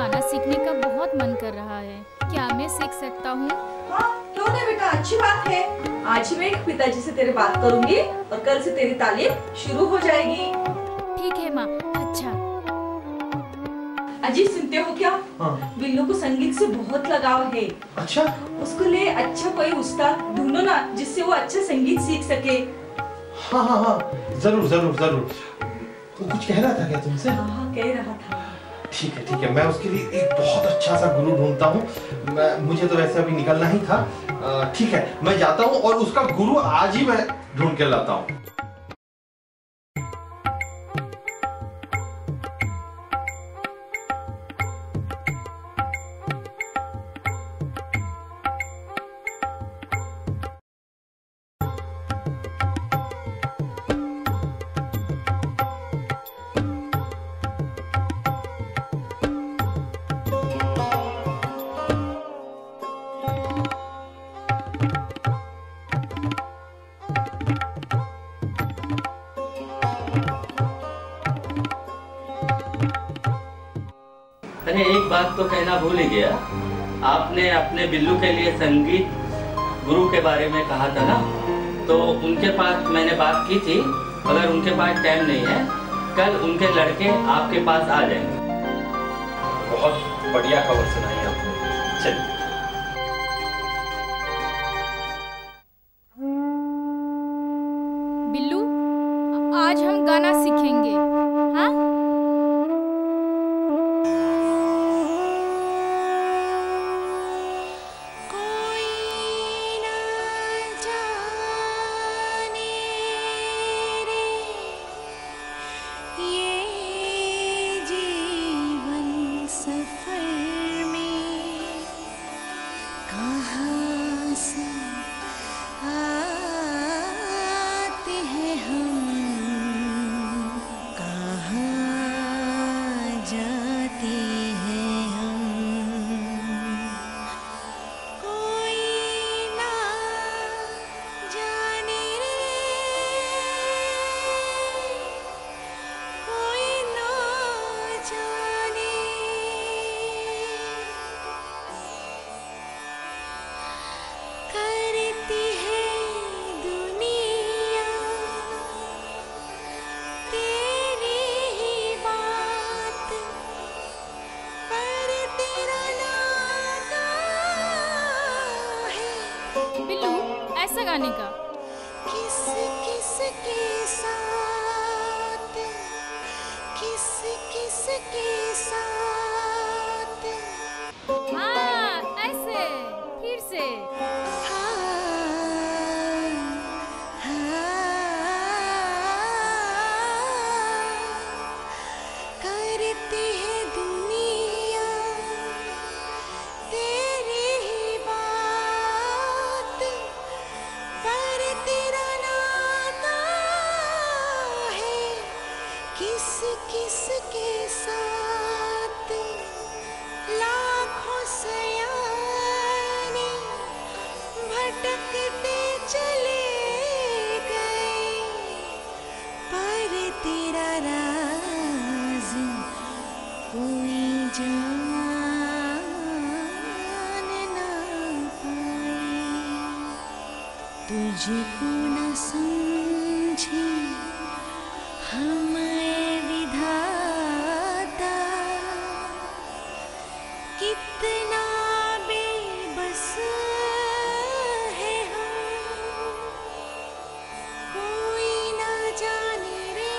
गाना सीखने का बहुत मन कर रहा है। क्या मैं सीख सकता हूँ? हाँ, क्यों नहीं बेटा, अच्छी बात है। आज ही मैं पिताजी से तेरी बात करूंगी और कल से तेरी तालीम शुरू हो जाएगी। ठीक है माँ। अच्छा अजी, सुनते हो क्या? हाँ। बिल्लू को संगीत से बहुत लगाव है। अच्छा? उसको लिए अच्छा कोई उस्ताद ढूंढो ना, जिससे वो अच्छा संगीत सीख सके। हाँ हाँ हाँ, जरूर जरूर जरूर। वो कुछ कह रहा था क्या तुमसे? हाँ, कह रहा था। ठीक है, मैं उसके लिए एक बहुत अच्छा सा गुरु ढूंढता हूँ। मुझे तो वैसे अभी निकलना ही था। ठीक है, मैं जाता हूँ और उसका गुरु आज ही मैं ढूंढ के लाता हूँ। अरे एक बात तो कहना भूल ही गया। आपने अपने बिल्लू के लिए संगीत गुरु के बारे में कहा था ना, तो उनके पास मैंने बात की थी। अगर उनके पास टाइम नहीं है, कल उनके लड़के आपके पास आ जाएंगे। बहुत बढ़िया खबर सुनाई आपने। चलिए। बिल्लू, आज हम गाना सीखेंगे। हाँ? बिल्लू, ऐसा गाने का। किस किस के साथ, किस किस के साथ। हाँ, ऐसे फिर से। करती है दुनिया तेरी ही बात, पर तेरा नाता है किस किस के साथ। लाखों सयाने भटकते चले गए, पर तेरा राज कोई जान ना पाए। तुझको न समझे हमें विधाता, कितना बेबस है हम। कोई ना जाने रे,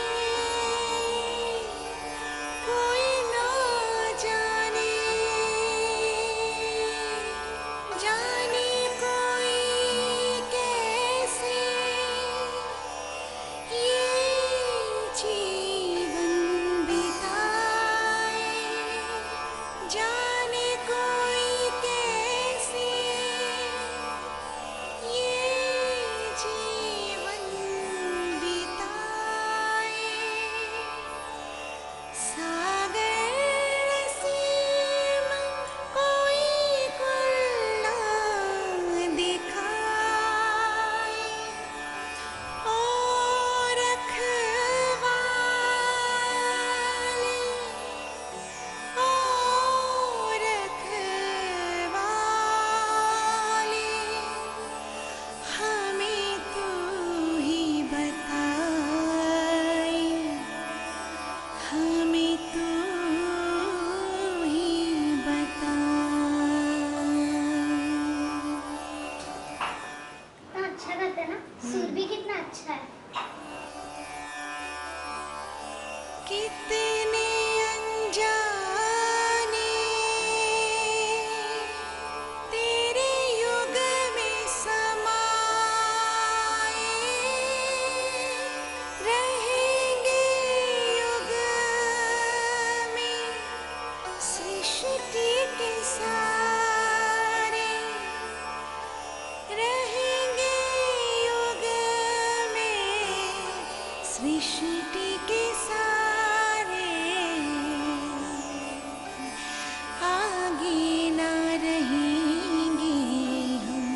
कोई ना जाने, जाने कोई कैसे अच्छा है। कितने अनजाने तेरे युग में समाए रहेंगे युग में सृष्टि के सारे रहेंगे युग में सृष्टि के सारे आगे ना रहेंगे हम,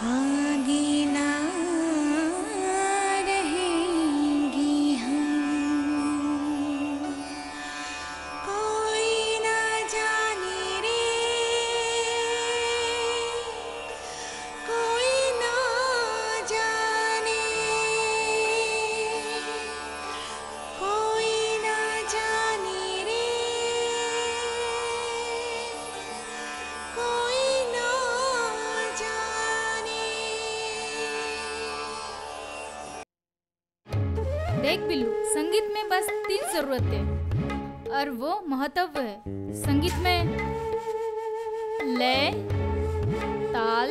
आगे ना रहेंगे हम। कोई ना जाने रे, कोई ना जाने, कोई ना जाने रे, कोई ना जाने। देख बिल्लू, संगीत में बस 3 जरूरतें और वो महत्व है। संगीत में लय, ताल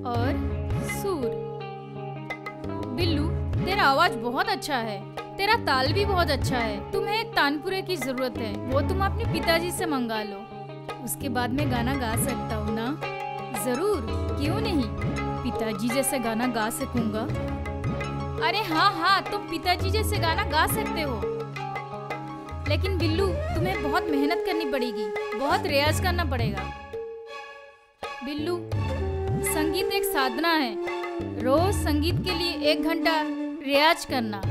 और सुर। बिल्लू, तेरा आवाज बहुत अच्छा है, तेरा ताल भी बहुत अच्छा है। तुम्हें एक तानपुरे की जरूरत है, वो तुम अपने पिताजी से मंगा लो। उसके बाद मैं गाना गा सकता हूँ ना? जरूर, क्यों नहीं, पिताजी जैसे गाना गा सकूंगा। अरे हाँ हाँ, तुम पिताजी जैसे गाना गा सकते हो, लेकिन बिल्लू तुम्हें बहुत मेहनत करनी पड़ेगी, बहुत रियाज करना पड़ेगा। बिल्लू, संगीत एक साधना है, रोज संगीत के लिए 1 घंटा रियाज करना।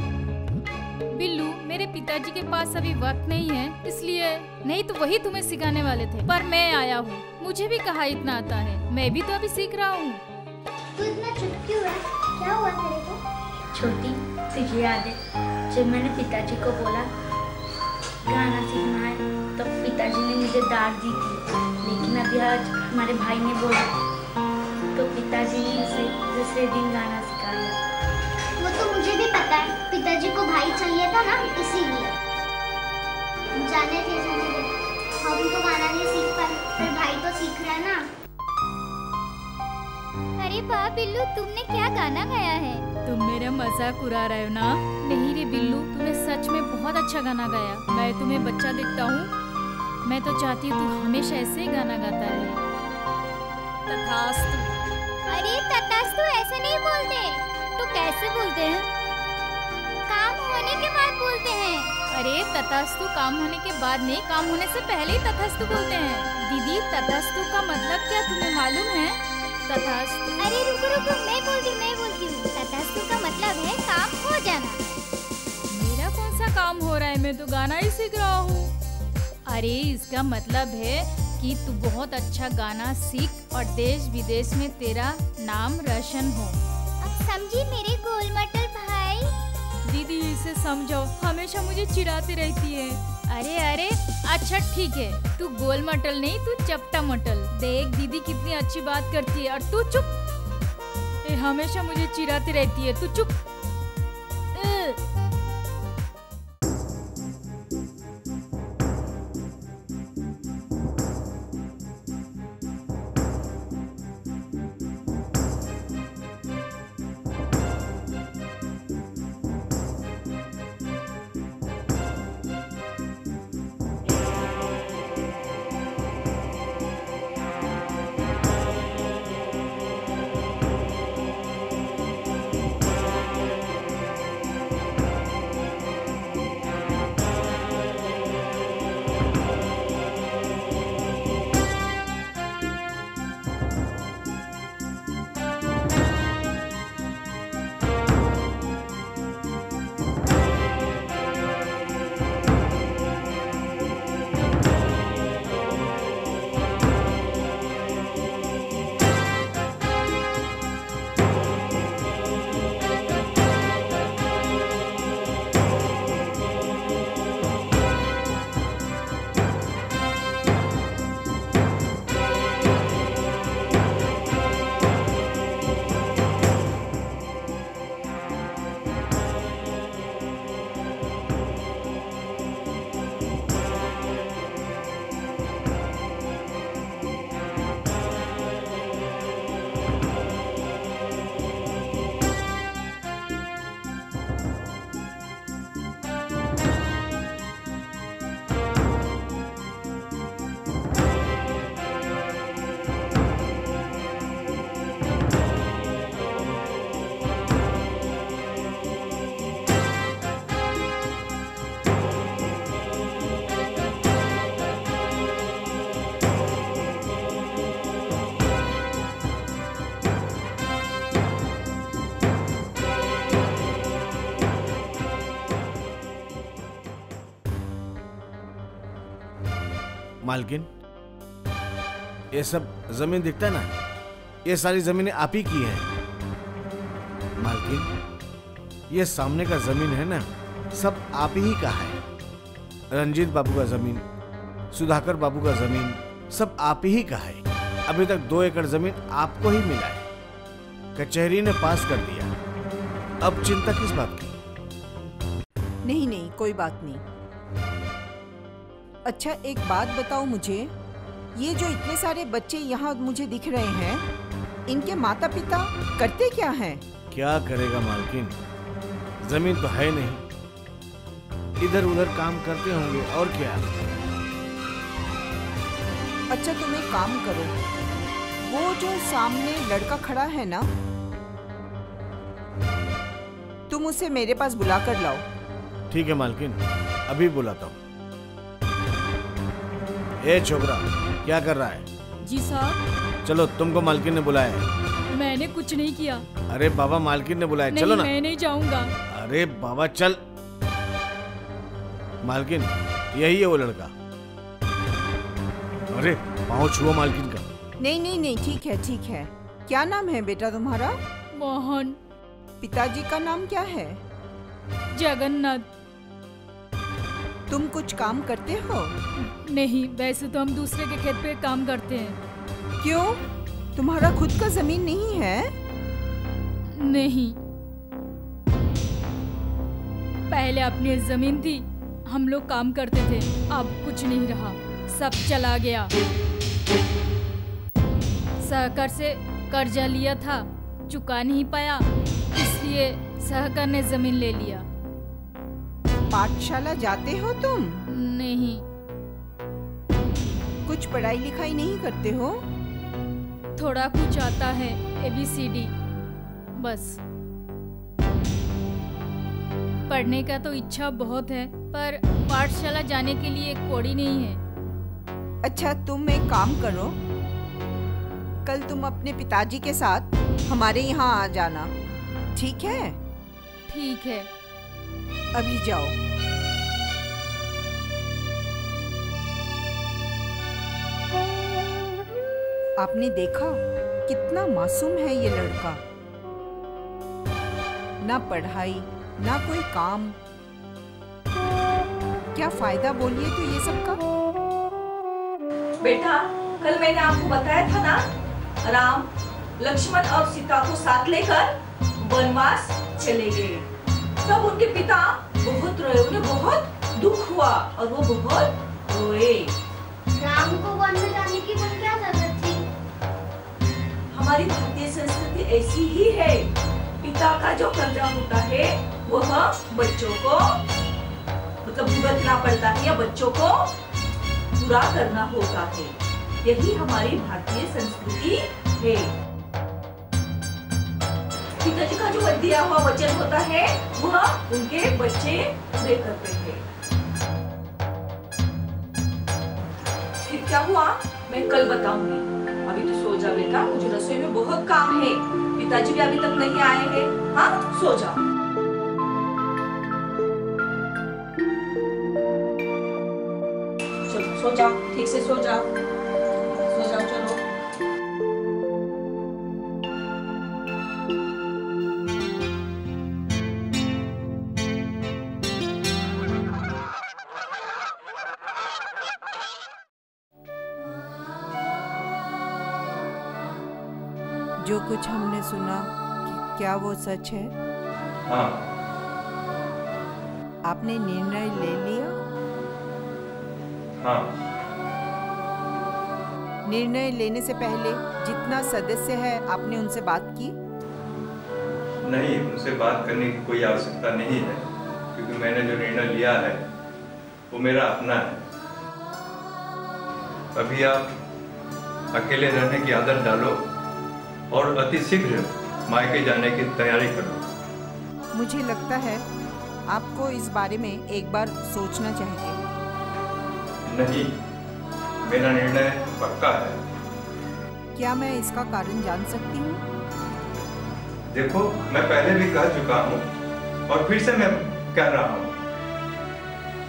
बिल्लू, मेरे पिताजी के पास अभी वक्त नहीं है, इसलिए नहीं तो वही तुम्हें सिखाने वाले थे, पर मैं आया हूँ। मुझे भी कहाँ इतना आता है, मैं भी तो अभी सीख रहा हूँ। तू इतना चुप क्यों है? क्या हुआ तेरे को? छोटी, तुझे याद है जब मैंने पिताजी को बोला गाना सीखना है तो पिताजी ने मुझे डांट दी थी, लेकिन अभी आज हमारे भाई ने बोला तो पिताजी ने उसे दूसरे दिन गाना सिखा दिया। वो तो मुझे भी पता है, पिताजी को भाई चाहिए था ना, इसीलिए। जाने दे, हम तो गाना नहीं सीख पाए, पर भाई तो सीख रहा है ना। अरे वाह बिल्लू, तुमने क्या गाना गाया है? तुम मेरा मजाक उड़ा रहे हो ना? नहीं रे बिल्लू, तुमने सच में बहुत अच्छा गाना गाया। मैं तुम्हें बच्चा देखता हूँ, मैं तो चाहती हूँ तू हमेशा ऐसे ही गाना गाता रहे। तथास्तु। अरे तथास्तु ऐसे नहीं बोलते, तो कैसे बोलते हैं? काम होने के बाद बोलते हैं। अरे तथास्तु काम होने के बाद नहीं, काम होने से पहले ही तथास्तु बोलते हैं। दीदी, तथास्तु का मतलब क्या तुम्हें मालूम है? तथास्तु। अरे रुको रुको, मैं बोलती हूँ। तथास्तु का मतलब है काम हो जाना। मेरा कौन सा काम हो रहा है, मैं तो गाना ही सीख रहा हूँ। अरे इसका मतलब है कि तू बहुत अच्छा गाना सीख और देश विदेश में तेरा नाम रोशन हो। अब समझी मेरे गोल मटर भाई? दीदी इसे समझो, हमेशा मुझे चिढ़ाती रहती है। अरे अच्छा ठीक है, तू गोल मटल नहीं, तू चपटा मटल। देख दीदी कितनी अच्छी बात करती है और तू चुप। ये हमेशा मुझे चिढ़ाती रहती है, तू चुप। मालकिन, ये सब जमीन दिखता है ना, ये सारी जमीनें आप ही की हैं। मालकिन, ये सामने का जमीन है ना, सब आप ही का है। रंजीत बाबू का जमीन, सुधाकर बाबू का जमीन, सब आप ही का है। अभी तक 2 एकड़ जमीन आपको ही मिला है। कचहरी ने पास कर दिया, अब चिंता किस बात की? नहीं नहीं, कोई बात नहीं। अच्छा, एक बात बताओ मुझे, ये जो इतने सारे बच्चे यहाँ मुझे दिख रहे हैं, इनके माता पिता करते क्या हैं? क्या करेगा मालकिन, जमीन तो है नहीं, इधर उधर काम करते होंगे और क्या। अच्छा, तुम एक काम करो, वो जो सामने लड़का खड़ा है ना, तुम उसे मेरे पास बुला कर लाओ। ठीक है मालकिन, अभी बुलाता हूँ। ए छोकरा, क्या कर रहा है? जी साहब। चलो, तुमको मालकिन ने बुलाया है। मैंने कुछ नहीं किया। अरे बाबा, मालकिन ने बुलाया, चलो ना। मैं नहीं जाऊंगा। अरे बाबा चल। मालकिन, यही है वो लड़का। अरे पाँव छुओ मालकिन का। नहीं नहीं नहीं, ठीक है ठीक है। क्या नाम है बेटा तुम्हारा? मोहन। पिताजी का नाम क्या है? जगन्नाथ। तुम कुछ काम करते हो? नहीं, वैसे तो हम दूसरे के खेत पे काम करते हैं। क्यों, तुम्हारा खुद का जमीन नहीं है? नहीं, पहले अपनी जमीन थी, हम लोग काम करते थे, अब कुछ नहीं रहा, सब चला गया। सहकार से कर्जा लिया था, चुका नहीं पाया, इसलिए सहकार ने जमीन ले लिया। पाठशाला जाते हो तुम? नहीं। कुछ पढ़ाई लिखाई नहीं करते हो? थोड़ा कुछ आता है, ABCD बस। पढ़ने का तो इच्छा बहुत है, पर पाठशाला जाने के लिए कौड़ी नहीं है। अच्छा, तुम एक काम करो, कल तुम अपने पिताजी के साथ हमारे यहाँ आ जाना, ठीक है? ठीक है। अभी जाओ। आपने देखा कितना मासूम है ये लड़का, ना पढ़ाई ना कोई काम, क्या फायदा बोलिए तो ये सब का? बेटा, कल मैंने आपको बताया था ना, राम लक्ष्मण और सीता को साथ लेकर वनवास चले गए। तब उनके पिता बहुत रोए, उन्हें बहुत दुख हुआ और वो बहुत रोए। राम को वन में जाने की वो क्या जरूरत थी? हमारी भारतीय संस्कृति ऐसी ही है, पिता का जो कर्जा होता है वह बच्चों को मतलब भुगतना पड़ता है या बच्चों को पूरा करना होता है। यही हमारी भारतीय संस्कृति है। पिताजी का जो दिया हुआ वचन होता है वह उनके बच्चे पूरे करते हैं। फिर क्या हुआ मैं कल बताऊंगी। अभी तो सो जा बेटा, मुझे रसोई में बहुत काम है, पिताजी भी अभी तक नहीं आए हैं। हाँ, सो जा। चलो सो जाओ, ठीक से सो जाओ, सो जाओ चलो। जो कुछ हमने सुना, क्या वो सच है? हाँ। आपने निर्णय ले लिया? हाँ। निर्णय लेने से पहले जितना सदस्य है आपने उनसे बात की? नहीं, उनसे बात करने की कोई आवश्यकता नहीं है, क्योंकि मैंने जो निर्णय लिया है वो मेरा अपना है। अभी आप अकेले रहने की आदत डालो और अति शीघ्र मायके जाने की तैयारी करो। मुझे लगता है आपको इस बारे में एक बार सोचना चाहिए। नहीं, मेरा निर्णय पक्का है। क्या मैं इसका कारण जान सकती हूँ? देखो, मैं पहले भी कह चुका हूँ और फिर से मैं कह रहा हूँ,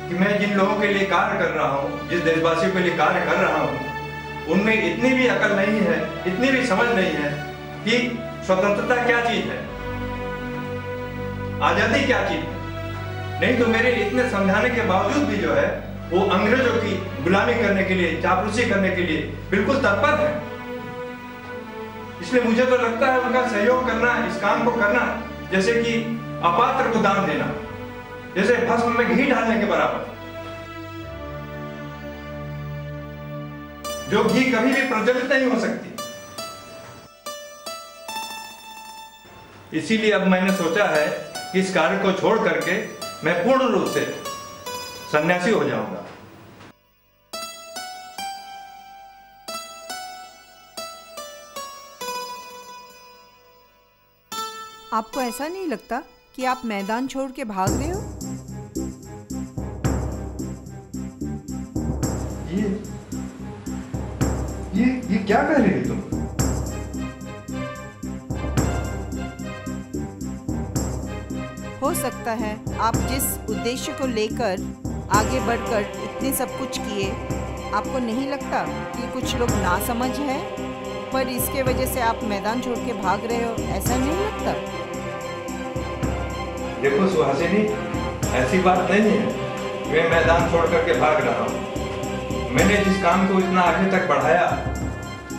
कि मैं जिन लोगों के लिए कार्य कर रहा हूँ, जिस देशवासियों के लिए कार्य कर रहा हूँ, उनमें इतनी भी अकल नहीं है, इतनी भी समझ नहीं है कि स्वतंत्रता क्या चीज है, आजादी क्या चीज है। नहीं तो मेरे इतने समझाने के बावजूद भी जो है वो अंग्रेजों की गुलामी करने के लिए, चापलूसी करने के लिए बिल्कुल तत्पर है। इसलिए मुझे तो लगता है उनका सहयोग करना, इस काम को करना, जैसे कि अपात्र को दान देना, जैसे भस्म में घी डालने के बराबर। जो घी कभी भी प्रज्वलित नहीं हो सकती। इसीलिए अब मैंने सोचा है कि इस कार्य को छोड़ करके मैं पूर्ण रूप से सन्यासी हो जाऊंगा। आपको ऐसा नहीं लगता कि आप मैदान छोड़ के भाग रहे हो? ये क्या कह रही हो तुम? हो सकता है आप जिस उद्देश्य को लेकर आगे बढ़कर इतने सब कुछ किए, आपको नहीं लगता कि कुछ लोग नासमझ हैं, पर इसके वजह से आप मैदान छोड़ के भाग रहे हो? ऐसा नहीं लगता? देखो सुहासिनी, ऐसी बात नहीं है मैं मैदान छोड़ करके भाग रहा हूँ। मैंने जिस काम को इतना आगे तक बढ़ाया,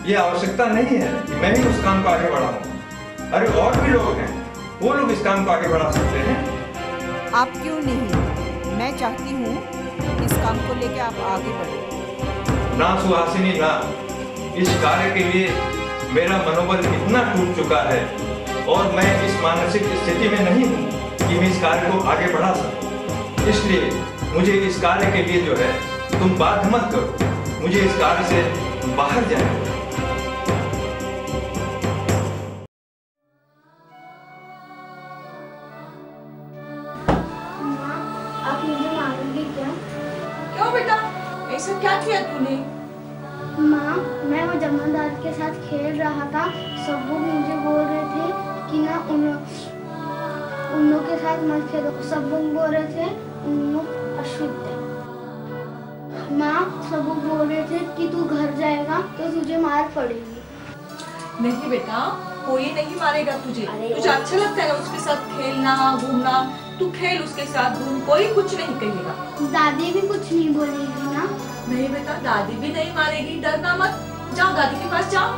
ये आवश्यकता नहीं है कि मैं ही उस काम को आगे बढ़ाऊं। अरे और भी लोग हैं, वो लोग इस काम को आगे बढ़ा सकते हैं। आप क्यों नहीं? मैं चाहती हूँ इस काम को लेके आप आगे बढ़ो। ना सुहासिनी ना, इस कार्य के लिए मेरा मनोबल इतना टूट चुका है और मैं इस मानसिक स्थिति में नहीं हूँ कि मैं इस कार्य को आगे बढ़ा सकूं। इसलिए मुझे इस कार्य के लिए जो है तुम बात मत करो, मुझे इस कार्य से बाहर जाना है। आप मुझे मारोगे क्या? क्यों बेटा, ऐसा क्या किया तूने? माँ, मैं वो जमादार के साथ खेल रहा था। सब लोग मुझे बोल रहे थे कि ना उन लोग के साथ मत खेलो। सब लोग बोल रहे थे उन लोग अशुद्ध है। माँ, सब लोग बोल रहे थे कि तू घर जाएगा तो तुझे मार पड़ेगी। नहीं बेटा, कोई नहीं मारेगा तुझे। तुझे अच्छा लगता है ना उसके साथ खेलना घूमना, तू खेल उसके साथ घूम, कोई कुछ नहीं कहेगा। दादी भी कुछ नहीं बोलेगी ना? नहीं बेटा, दादी भी नहीं मारेगी, डरना मत। जाओ दादी के पास जाओ।